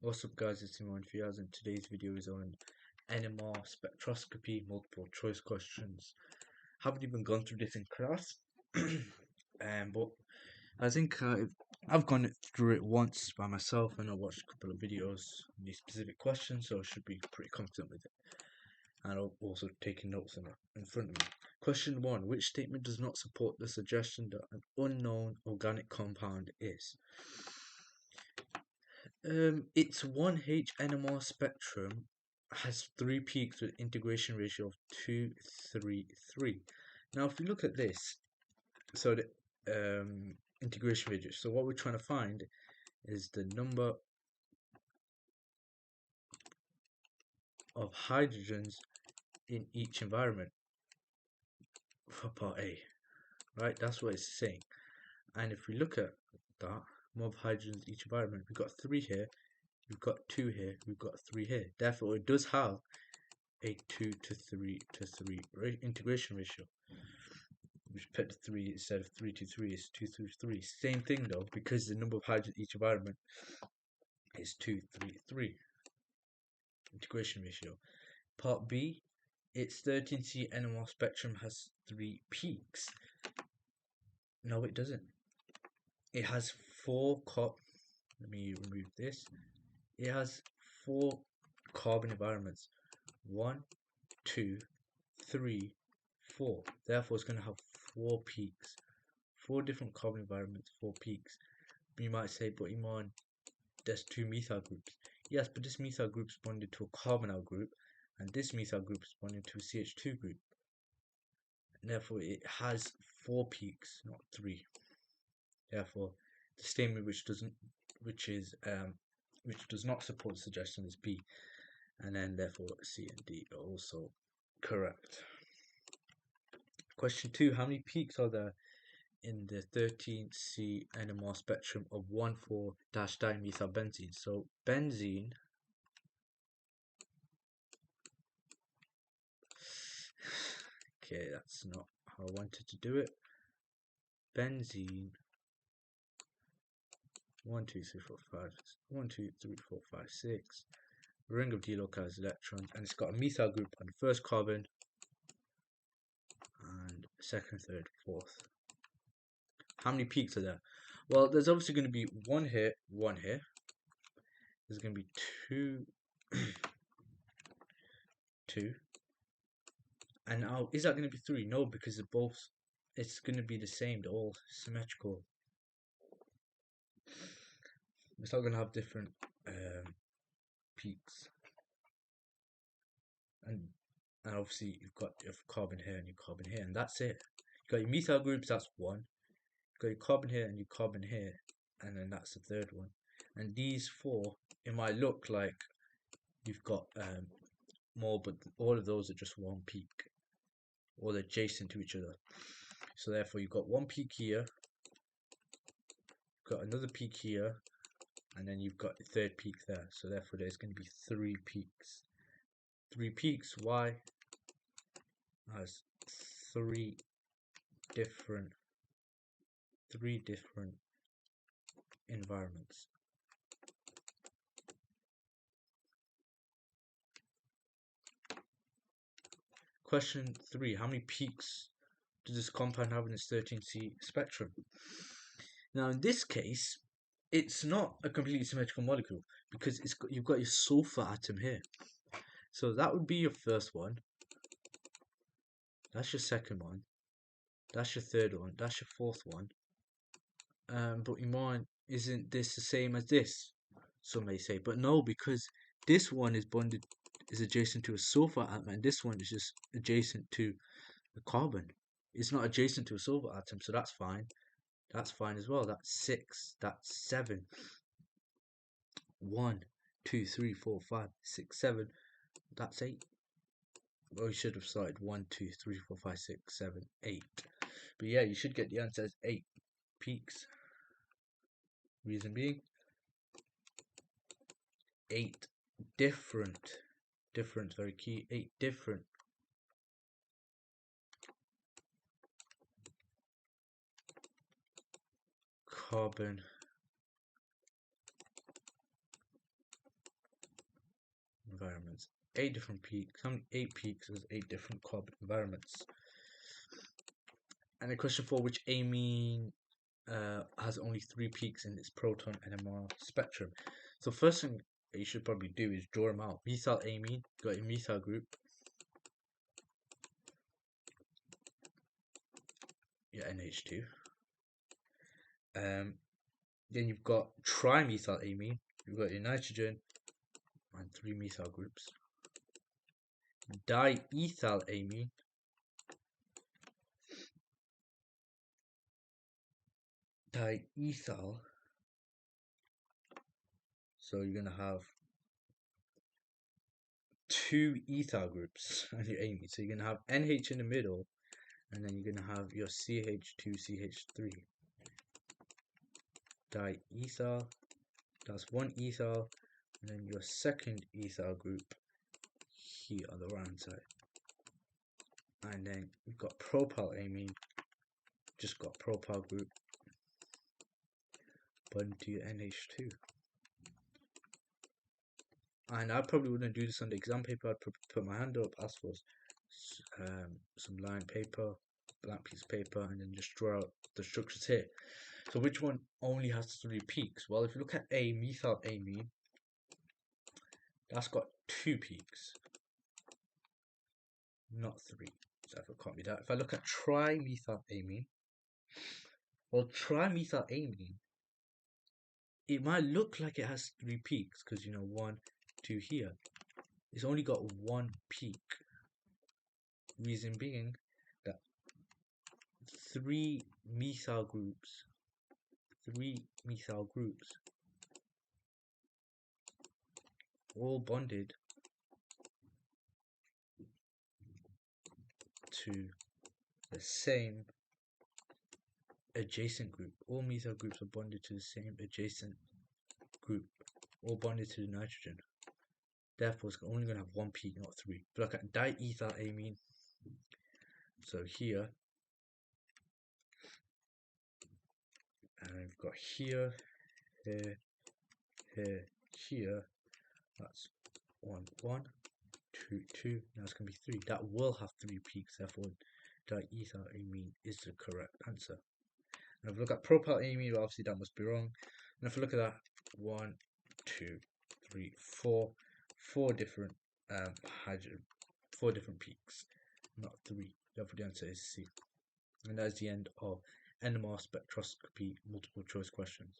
What's up guys, it's Simon Fiaz and today's video is on NMR spectroscopy multiple choice questions. Haven't even gone through this in class, but I think I've gone through it once by myself and I watched a couple of videos on these specific questions, so I should be pretty confident with it. And I'll also taking notes on it in front of me. Question 1. Which statement does not support the suggestion that an unknown organic compound is? Its 1H NMR spectrum has 3 peaks with integration ratio of 233. Now, if we look at this, so the integration ratio. So what we're trying to find is the number of hydrogens in each environment for part A, right? That's what it's saying. And if we look at that, more of hydrogens in each environment, we've got 3 here, we've got 2 here, we've got 3 here. Therefore, it does have a 2 to 3 to 3 integration ratio. We should put the 3 instead of 3 to 3 is 2 to 3. Same thing though, because the number of hydrogens in each environment is 2, 3, 3. Integration ratio. Part B, its 13C NMR spectrum has 3 peaks. No, it doesn't. It has 4 let me remove this. It has 4 carbon environments. 1, 2, 3, 4. Therefore, it's going to have 4 peaks. 4 different carbon environments, 4 peaks. You might say, but Iman, there's 2 methyl groups. Yes, but this methyl group is bonded to a carbonyl group, and this methyl group is bonded to a CH2 group. And therefore, it has 4 peaks, not 3. Therefore, the statement which does not support the suggestion is B, and then therefore C and D are also correct. Question 2. How many peaks are there in the 13C NMR spectrum of 1,4-dimethylbenzene? So benzene, okay, that's not how I wanted to do it. Benzene, 1, 2, 3, 4, 5, 1, 2, 3, 4, 5, 6. Ring of delocalized electrons, and it's got a methyl group on the first carbon, and second, third, fourth. How many peaks are there? Well, there's obviously going to be 1 here, 1 here. There's going to be 2, 2. And now, is that going to be 3? No, because they're both, it's going to be the same. They're all symmetrical. It's not going to have different peaks. And obviously, you've got your carbon here and your carbon here, and that's it. You've got your methyl groups, that's 1. You've got your carbon here and your carbon here, and then that's the third one. And these 4, it might look like you've got more, but all of those are just 1 peak, or they're adjacent to each other. So therefore, you've got 1 peak here, you've got another peak here, and then you've got the third peak there. So therefore, there's going to be 3 peaks. 3 peaks. Why? As 3 different environments. Question 3. How many peaks does this compound have in its 13C spectrum? Now in this case, it's not a completely symmetrical molecule because you've got your sulfur atom here. So that would be your first one. That's your second one. That's your third one. That's your fourth one. But Iman, isn't this the same as this? Some may say, but no, because this one is adjacent to a sulfur atom, and this one is just adjacent to the carbon. It's not adjacent to a sulfur atom, so that's fine. That's fine as well. That's 6. That's 7. 1, 2, 3, 4, 5, 6, 7. That's 8. Well, you should have started 1, 2, 3, 4, 5, 6, 7, 8. But yeah, you should get the answer as 8 peaks. Reason being, 8 different, very key, 8 different carbon environments. 8 different peaks. How many 8 peaks is 8 different carbon environments? And the question 4, which amine has only 3 peaks in its proton NMR spectrum? So first thing that you should probably do is draw them out. Methylamine, got a methyl group. Your NH2. Then you've got trimethylamine. You've got your nitrogen and 3 methyl groups. Diethylamine. Diethyl. So you're gonna have 2 ethyl groups on your amine. So you're gonna have NH in the middle, and then you're gonna have your CH2, CH3. Diethyl. That's 1 ethyl, and then your second ethyl group here on the right hand side. And then you've got propylamine, just got propyl group, bond to your NH2. And I probably wouldn't do this on the exam paper. I'd put my hand up, ask for some lined paper, blank piece of paper, and then just draw out the structures here. So which one only has 3 peaks? Well, if you look at a methylamine, that's got 2 peaks, not 3. So if I copy that, if I look at trimethylamine, well, trimethylamine, it might look like it has 3 peaks because 1, 2 here. It's only got 1 peak. Reason being that 3 methyl groups all bonded to the same adjacent group. All methyl groups are bonded to the same adjacent group, all bonded to the nitrogen. Therefore, it's only going to have 1 peak, not 3. But look at diethylamine. So here, and we've got here, here, here. That's 1, 1, 2, 2. Now it's going to be 3. That will have 3 peaks. Therefore, diethylamine is the correct answer. And if we look at propylamine, well, obviously that must be wrong. And if we look at that, 1, 2, 3, 4, 4 different hydrogen, 4 different peaks, not 3. Therefore, the answer is C. And that is the end of NMR spectroscopy multiple choice questions.